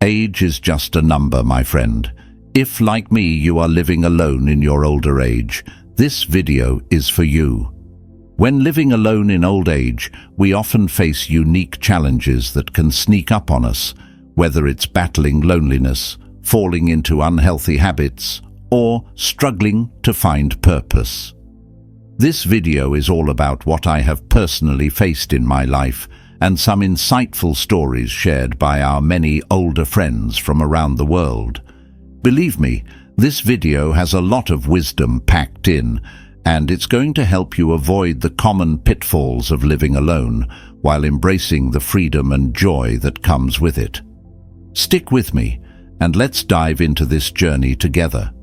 Age is just a number, my friend. If, like me, you are living alone in your older age, this video is for you. When living alone in old age, we often face unique challenges that can sneak up on us, whether it's battling loneliness, falling into unhealthy habits, or struggling to find purpose. This video is all about what I have personally faced in my life and some insightful stories shared by our many older friends from around the world. Believe me, this video has a lot of wisdom packed in, and it's going to help you avoid the common pitfalls of living alone while embracing the freedom and joy that comes with it. Stick with me, and let's dive into this journey together.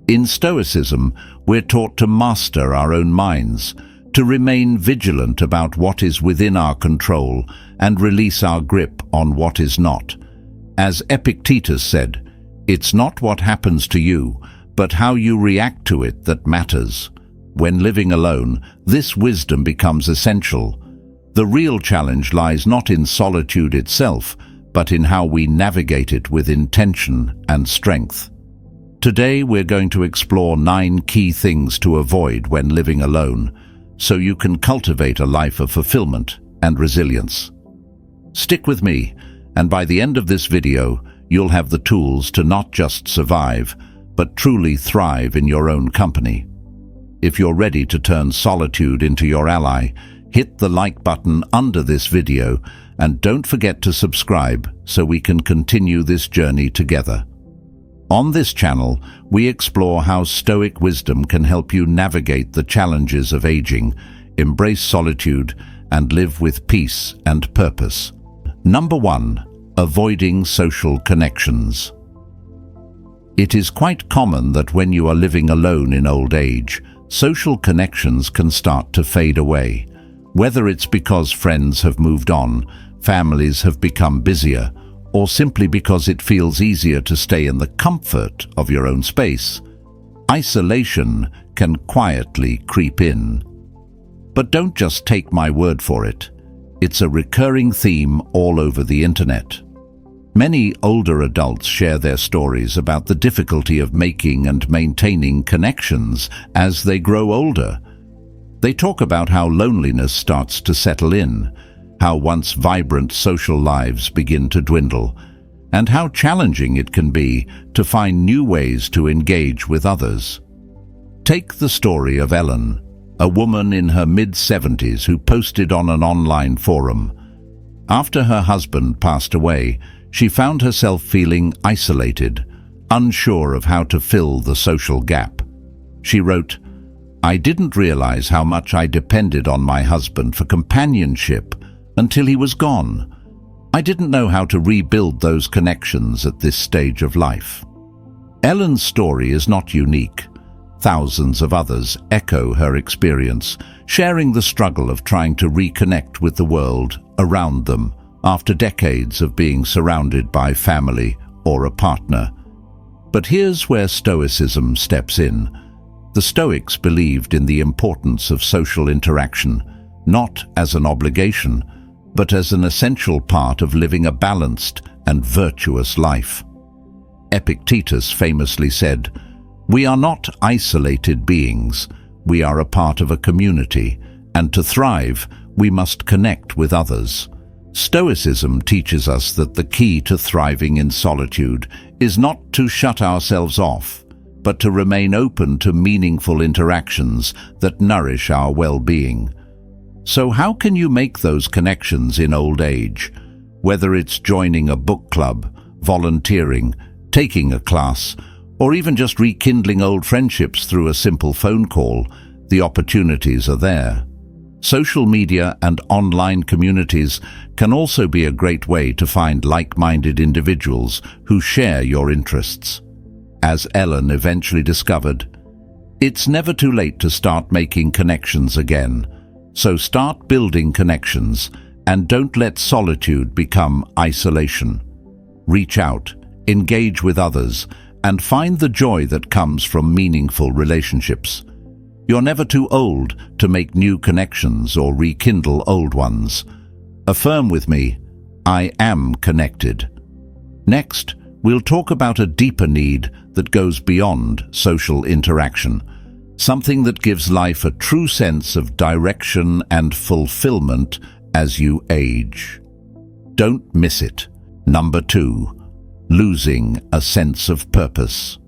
In Stoicism, we're taught to master our own minds, to remain vigilant about what is within our control and release our grip on what is not. As Epictetus said, "It's not what happens to you, but how you react to it that matters." When living alone, this wisdom becomes essential. The real challenge lies not in solitude itself, but in how we navigate it with intention and strength. Today we're going to explore 9 key things to avoid when living alone, so you can cultivate a life of fulfillment and resilience. Stick with me, and by the end of this video, you'll have the tools to not just survive, but truly thrive in your own company. If you're ready to turn solitude into your ally, hit the like button under this video, and don't forget to subscribe so we can continue this journey together. On this channel, we explore how Stoic wisdom can help you navigate the challenges of aging, embrace solitude, and live with peace and purpose. Number 1. Avoiding social connections. It is quite common that when you are living alone in old age, social connections can start to fade away. Whether it's because friends have moved on, families have become busier, or simply because it feels easier to stay in the comfort of your own space, isolation can quietly creep in. But don't just take my word for it. It's a recurring theme all over the internet. Many older adults share their stories about the difficulty of making and maintaining connections as they grow older. They talk about how loneliness starts to settle in, how once vibrant social lives begin to dwindle, and how challenging it can be to find new ways to engage with others. Take the story of Ellen, a woman in her mid-70s who posted on an online forum. After her husband passed away, she found herself feeling isolated, unsure of how to fill the social gap. She wrote, "I didn't realize how much I depended on my husband for companionship until he was gone. I didn't know how to rebuild those connections at this stage of life." Ellen's story is not unique. Thousands of others echo her experience, sharing the struggle of trying to reconnect with the world around them after decades of being surrounded by family or a partner. But here's where Stoicism steps in. The Stoics believed in the importance of social interaction, not as an obligation, but as an essential part of living a balanced and virtuous life. Epictetus famously said, "We are not isolated beings, we are a part of a community, and to thrive, we must connect with others." Stoicism teaches us that the key to thriving in solitude is not to shut ourselves off, but to remain open to meaningful interactions that nourish our well-being. So how can you make those connections in old age? Whether it's joining a book club, volunteering, taking a class, or even just rekindling old friendships through a simple phone call, the opportunities are there. Social media and online communities can also be a great way to find like-minded individuals who share your interests. As Ellen eventually discovered, it's never too late to start making connections again. So start building connections and don't let solitude become isolation. Reach out, engage with others, and find the joy that comes from meaningful relationships. You're never too old to make new connections or rekindle old ones. Affirm with me, I am connected. Next, we'll talk about a deeper need that goes beyond social interaction, something that gives life a true sense of direction and fulfillment as you age. Don't miss it. Number 2. Losing a sense of purpose.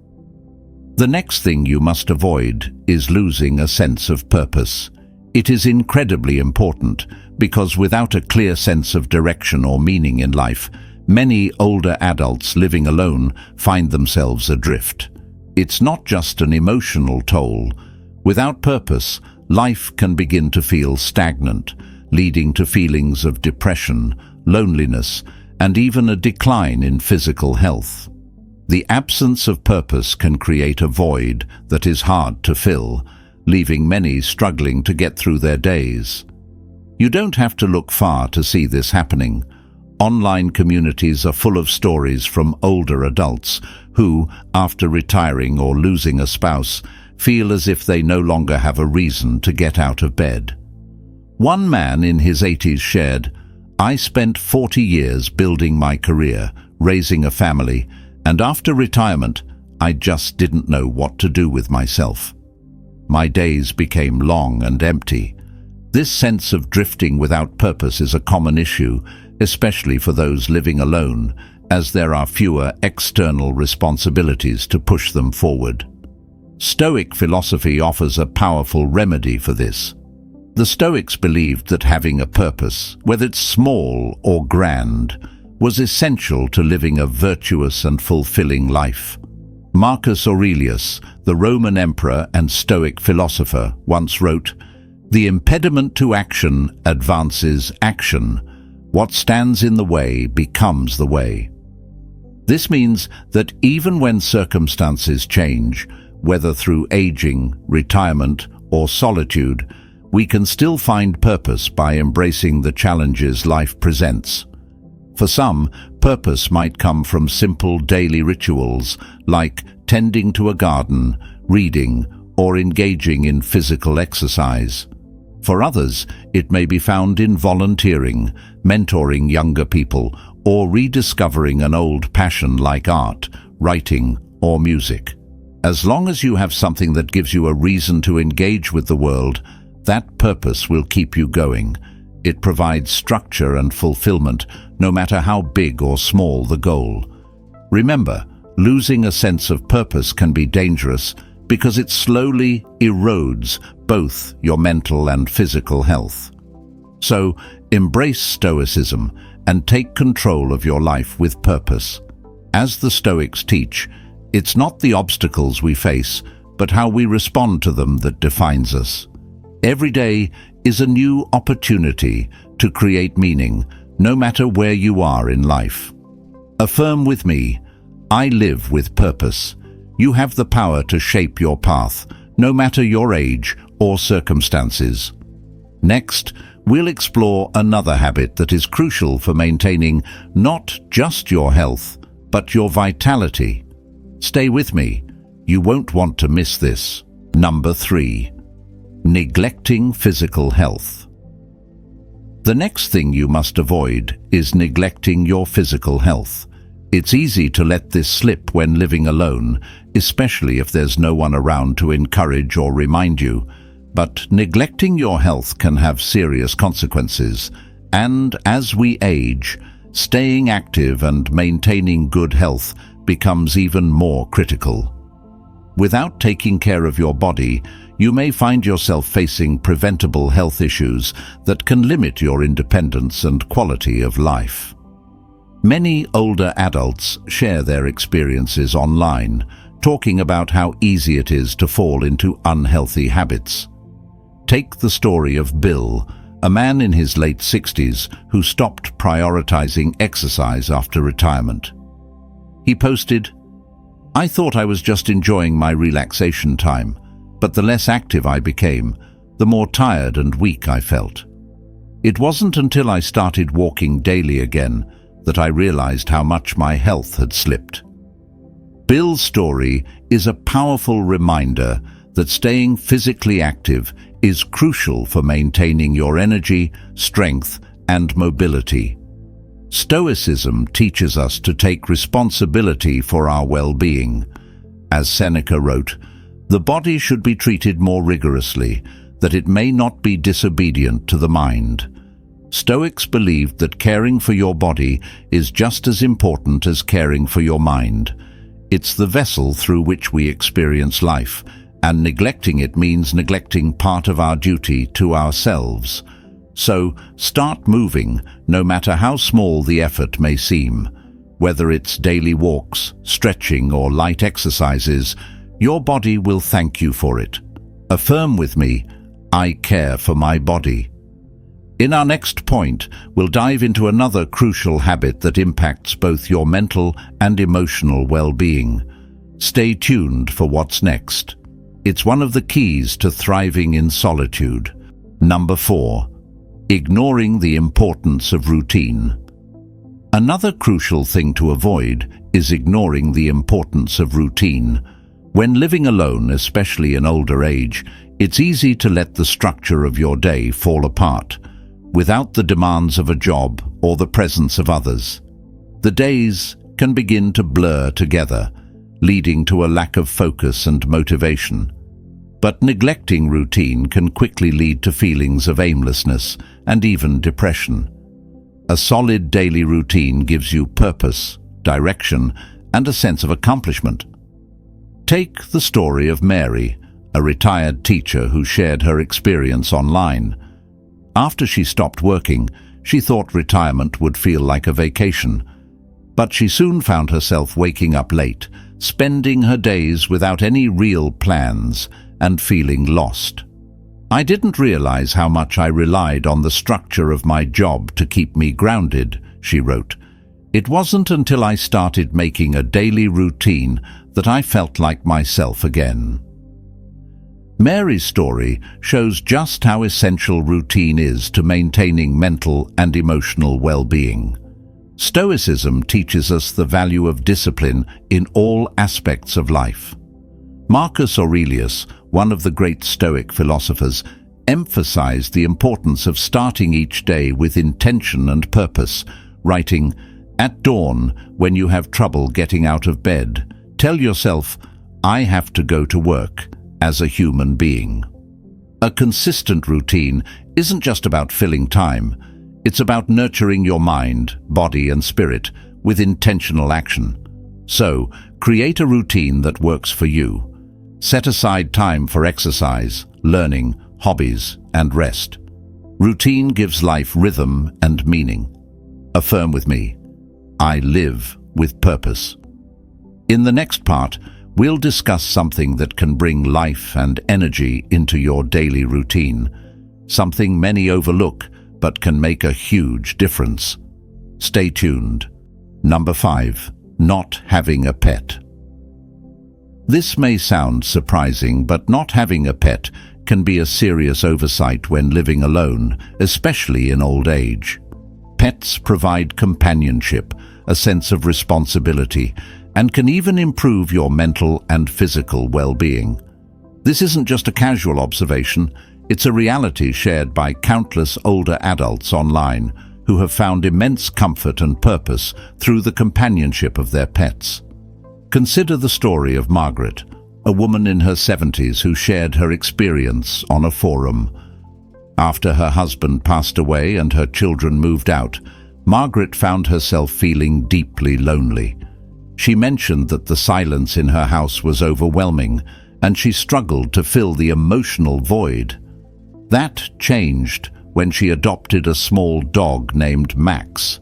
The next thing you must avoid is losing a sense of purpose. It is incredibly important because without a clear sense of direction or meaning in life, many older adults living alone find themselves adrift. It's not just an emotional toll. Without purpose, life can begin to feel stagnant, leading to feelings of depression, loneliness, and even a decline in physical health. The absence of purpose can create a void that is hard to fill, leaving many struggling to get through their days. You don't have to look far to see this happening. Online communities are full of stories from older adults who, after retiring or losing a spouse, feel as if they no longer have a reason to get out of bed. One man in his 80s shared, "I spent 40 years building my career, raising a family, and after retirement, I just didn't know what to do with myself. My days became long and empty." This sense of drifting without purpose is a common issue, especially for those living alone, as there are fewer external responsibilities to push them forward. Stoic philosophy offers a powerful remedy for this. The Stoics believed that having a purpose, whether it's small or grand, was essential to living a virtuous and fulfilling life. Marcus Aurelius, the Roman emperor and Stoic philosopher, once wrote, "The impediment to action advances action. What stands in the way becomes the way." This means that even when circumstances change, whether through aging, retirement, or solitude, we can still find purpose by embracing the challenges life presents. For some, purpose might come from simple daily rituals like tending to a garden, reading, or engaging in physical exercise. For others, it may be found in volunteering, mentoring younger people, or rediscovering an old passion like art, writing, or music. As long as you have something that gives you a reason to engage with the world, that purpose will keep you going. It provides structure and fulfillment, no matter how big or small the goal. Remember, losing a sense of purpose can be dangerous because it slowly erodes both your mental and physical health. So, embrace Stoicism and take control of your life with purpose. As the Stoics teach, it's not the obstacles we face, but how we respond to them that defines us. Every day is a new opportunity to create meaning, no matter where you are in life. Affirm with me, I live with purpose. You have the power to shape your path, no matter your age or circumstances. Next, we'll explore another habit that is crucial for maintaining not just your health, but your vitality. Stay with me. You won't want to miss this. Number 3. Neglecting physical health. The next thing you must avoid is neglecting your physical health. It's easy to let this slip when living alone, especially if there's no one around to encourage or remind you. But neglecting your health can have serious consequences, and as we age, staying active and maintaining good health becomes even more critical. Without taking care of your body, you may find yourself facing preventable health issues that can limit your independence and quality of life. Many older adults share their experiences online, talking about how easy it is to fall into unhealthy habits. Take the story of Bill, a man in his late 60s who stopped prioritizing exercise after retirement. He posted, "I thought I was just enjoying my relaxation time, but the less active I became, the more tired and weak I felt. It wasn't until I started walking daily again that I realized how much my health had slipped." Bill's story is a powerful reminder that staying physically active is crucial for maintaining your energy, strength, and mobility. Stoicism teaches us to take responsibility for our well-being. As Seneca wrote, "The body should be treated more rigorously, that it may not be disobedient to the mind." Stoics believed that caring for your body is just as important as caring for your mind. It's the vessel through which we experience life, and neglecting it means neglecting part of our duty to ourselves. So, start moving, no matter how small the effort may seem. Whether it's daily walks, stretching, or light exercises, your body will thank you for it. Affirm with me, "I care for my body." In our next point, we'll dive into another crucial habit that impacts both your mental and emotional well-being. Stay tuned for what's next. It's one of the keys to thriving in solitude. Number 4. Ignoring the importance of routine. Another crucial thing to avoid is ignoring the importance of routine. When living alone, especially in older age, it's easy to let the structure of your day fall apart, without the demands of a job or the presence of others. The days can begin to blur together, leading to a lack of focus and motivation. But neglecting routine can quickly lead to feelings of aimlessness and even depression. A solid daily routine gives you purpose, direction, and a sense of accomplishment. Take the story of Mary, a retired teacher who shared her experience online. After she stopped working, she thought retirement would feel like a vacation. But she soon found herself waking up late, spending her days without any real plans, and feeling lost. "I didn't realize how much I relied on the structure of my job to keep me grounded," she wrote. "It wasn't until I started making a daily routine that I felt like myself again." Mary's story shows just how essential routine is to maintaining mental and emotional well-being. Stoicism teaches us the value of discipline in all aspects of life. Marcus Aurelius, one of the great Stoic philosophers, emphasized the importance of starting each day with intention and purpose, writing, "At dawn, when you have trouble getting out of bed, tell yourself, 'I have to go to work,' as a human being." A consistent routine isn't just about filling time. It's about nurturing your mind, body, and spirit with intentional action. So, create a routine that works for you. Set aside time for exercise, learning, hobbies, and rest. Routine gives life rhythm and meaning. Affirm with me, "I live with purpose." In the next part, we'll discuss something that can bring life and energy into your daily routine, something many overlook but can make a huge difference. Stay tuned. Number 5. Not having a pet. This may sound surprising, but not having a pet can be a serious oversight when living alone, especially in old age. Pets provide companionship, a sense of responsibility, and can even improve your mental and physical well-being. This isn't just a casual observation, it's a reality shared by countless older adults online who have found immense comfort and purpose through the companionship of their pets. Consider the story of Margaret, a woman in her 70s who shared her experience on a forum. After her husband passed away and her children moved out, Margaret found herself feeling deeply lonely. She mentioned that the silence in her house was overwhelming, and she struggled to fill the emotional void. That changed when she adopted a small dog named Max.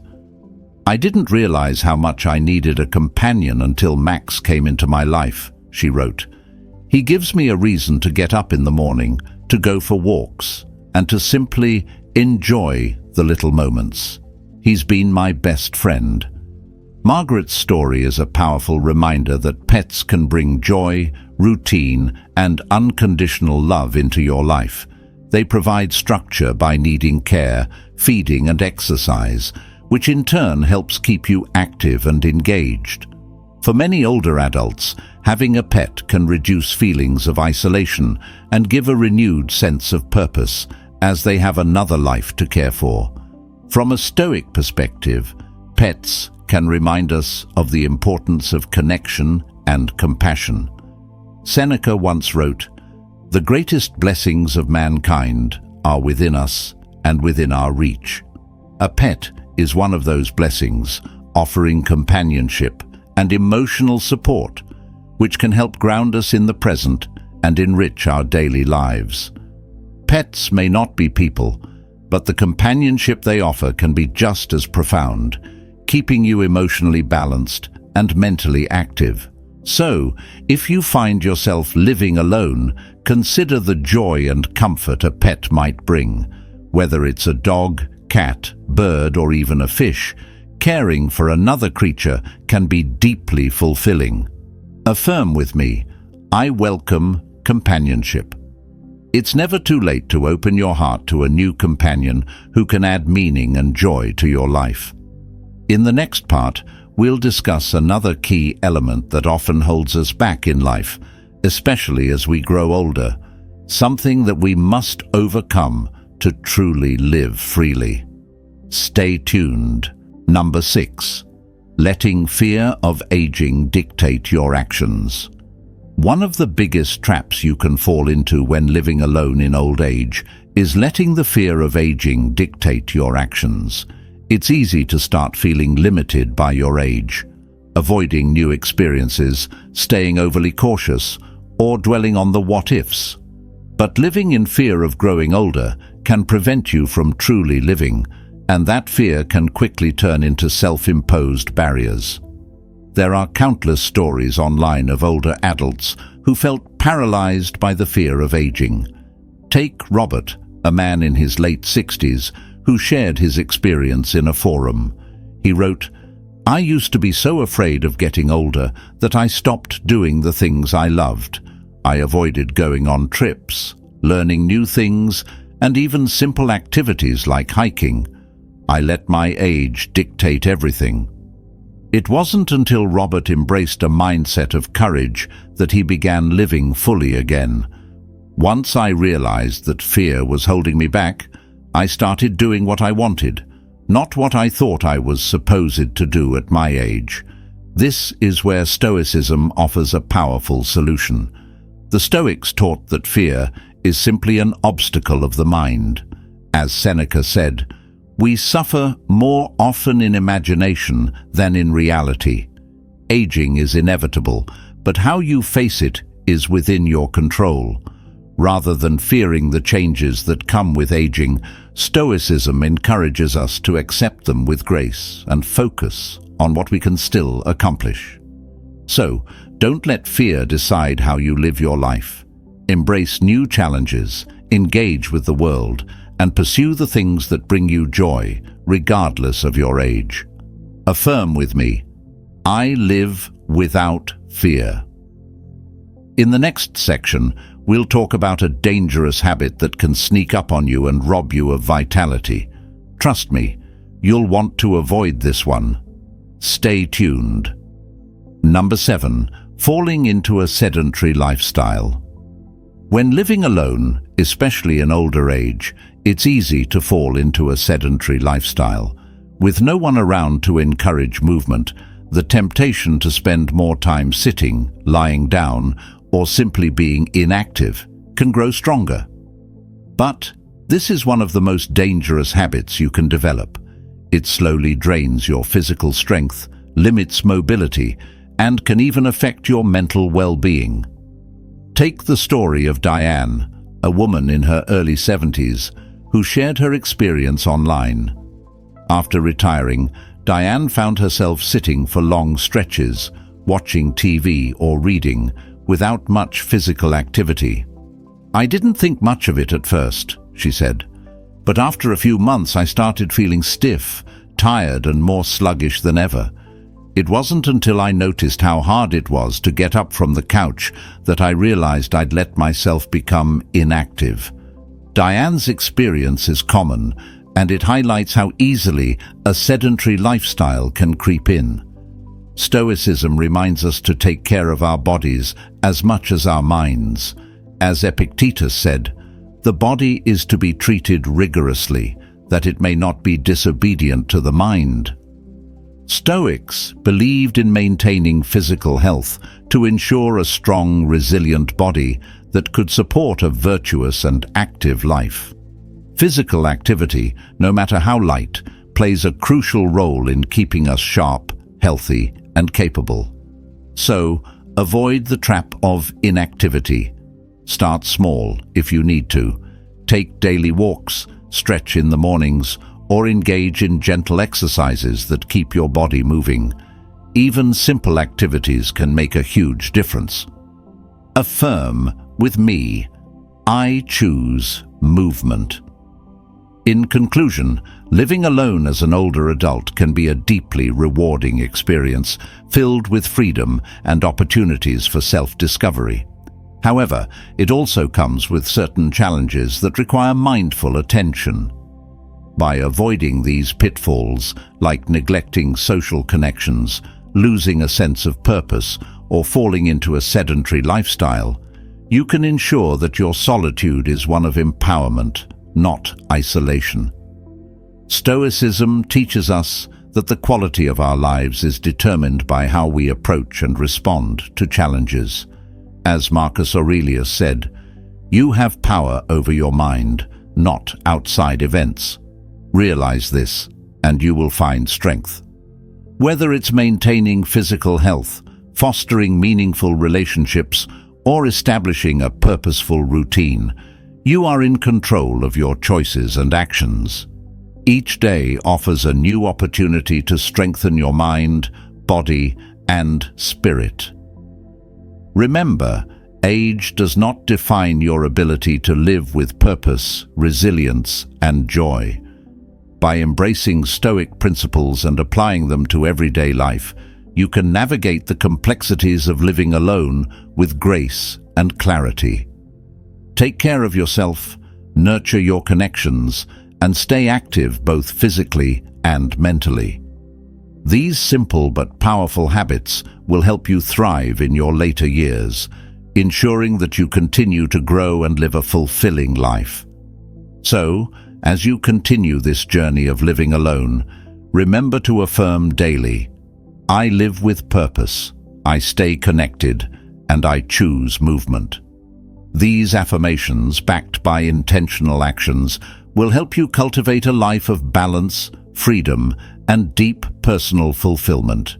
"I didn't realize how much I needed a companion until Max came into my life," she wrote. "He gives me a reason to get up in the morning, to go for walks, and to simply enjoy the little moments. He's been my best friend." Margaret's story is a powerful reminder that pets can bring joy, routine, and unconditional love into your life. They provide structure by needing care, feeding, and exercise, which in turn helps keep you active and engaged. For many older adults, having a pet can reduce feelings of isolation and give a renewed sense of purpose, as they have another life to care for. From a Stoic perspective, Pets can remind us of the importance of connection and compassion. Seneca once wrote, "The greatest blessings of mankind are within us and within our reach." A pet is one of those blessings, offering companionship and emotional support, which can help ground us in the present and enrich our daily lives. Pets may not be people, but the companionship they offer can be just as profound, keeping you emotionally balanced and mentally active. So, if you find yourself living alone, consider the joy and comfort a pet might bring. Whether it's a dog, cat, bird, or even a fish, caring for another creature can be deeply fulfilling. Affirm with me, I welcome companionship. It's never too late to open your heart to a new companion who can add meaning and joy to your life. In the next part, we'll discuss another key element that often holds us back in life, especially as we grow older, something that we must overcome to truly live freely. Stay tuned. Number 6. Letting fear of aging dictate your actions. One of the biggest traps you can fall into when living alone in old age is letting the fear of aging dictate your actions. It's easy to start feeling limited by your age, avoiding new experiences, staying overly cautious, or dwelling on the what-ifs. But living in fear of growing older can prevent you from truly living, and that fear can quickly turn into self-imposed barriers. There are countless stories online of older adults who felt paralyzed by the fear of aging. Take Robert, a man in his late 60s, who shared his experience in a forum. He wrote, "I used to be so afraid of getting older that I stopped doing the things I loved. I avoided going on trips, learning new things, and even simple activities like hiking. I let my age dictate everything." It wasn't until Robert embraced a mindset of courage that he began living fully again. "Once I realized that fear was holding me back, I started doing what I wanted, not what I thought I was supposed to do at my age." This is where Stoicism offers a powerful solution. The Stoics taught that fear is simply an obstacle of the mind. As Seneca said, "We suffer more often in imagination than in reality." Aging is inevitable, but how you face it is within your control. Rather than fearing the changes that come with aging, Stoicism encourages us to accept them with grace and focus on what we can still accomplish. So, don't let fear decide how you live your life. Embrace new challenges, engage with the world, and pursue the things that bring you joy, regardless of your age. Affirm with me, I live without fear. In the next section, we'll talk about a dangerous habit that can sneak up on you and rob you of vitality. Trust me, you'll want to avoid this one. Stay tuned. Number 7. Falling into a sedentary lifestyle. When living alone, especially in older age, it's easy to fall into a sedentary lifestyle. With no one around to encourage movement, the temptation to spend more time sitting, lying down, or simply being inactive can grow stronger. But this is one of the most dangerous habits you can develop. It slowly drains your physical strength, limits mobility, and can even affect your mental well-being. Take the story of Diane, a woman in her early 70s, who shared her experience online. After retiring, Diane found herself sitting for long stretches, watching TV or reading, without much physical activity. "I didn't think much of it at first," she said, "but after a few months I started feeling stiff, tired, and more sluggish than ever. It wasn't until I noticed how hard it was to get up from the couch that I realized I'd let myself become inactive." Diane's experience is common, and it highlights how easily a sedentary lifestyle can creep in. Stoicism reminds us to take care of our bodies as much as our minds. As Epictetus said, "The body is to be treated rigorously, that it may not be disobedient to the mind." Stoics believed in maintaining physical health to ensure a strong, resilient body that could support a virtuous and active life. Physical activity, no matter how light, plays a crucial role in keeping us sharp, healthy, and capable. So, avoid the trap of inactivity. Start small if you need to. Take daily walks, stretch in the mornings, or engage in gentle exercises that keep your body moving. Even simple activities can make a huge difference. Affirm with me, I choose movement. In conclusion, living alone as an older adult can be a deeply rewarding experience, filled with freedom and opportunities for self-discovery. However, it also comes with certain challenges that require mindful attention. By avoiding these pitfalls, like neglecting social connections, losing a sense of purpose, or falling into a sedentary lifestyle, you can ensure that your solitude is one of empowerment, not isolation. Stoicism teaches us that the quality of our lives is determined by how we approach and respond to challenges. As Marcus Aurelius said, "You have power over your mind, not outside events." Realize this, and you will find strength. Whether it's maintaining physical health, fostering meaningful relationships, or establishing a purposeful routine, you are in control of your choices and actions. Each day offers a new opportunity to strengthen your mind, body, and spirit. Remember, age does not define your ability to live with purpose, resilience, and joy. By embracing Stoic principles and applying them to everyday life, you can navigate the complexities of living alone with grace and clarity. Take care of yourself, nurture your connections, and stay active both physically and mentally. These simple but powerful habits will help you thrive in your later years, ensuring that you continue to grow and live a fulfilling life. So, as you continue this journey of living alone, remember to affirm daily, I live with purpose, I stay connected, and I choose movement. These affirmations, backed by intentional actions, will help you cultivate a life of balance, freedom, and deep personal fulfillment.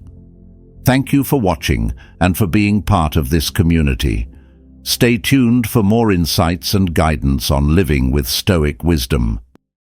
Thank you for watching and for being part of this community. Stay tuned for more insights and guidance on living with Stoic wisdom.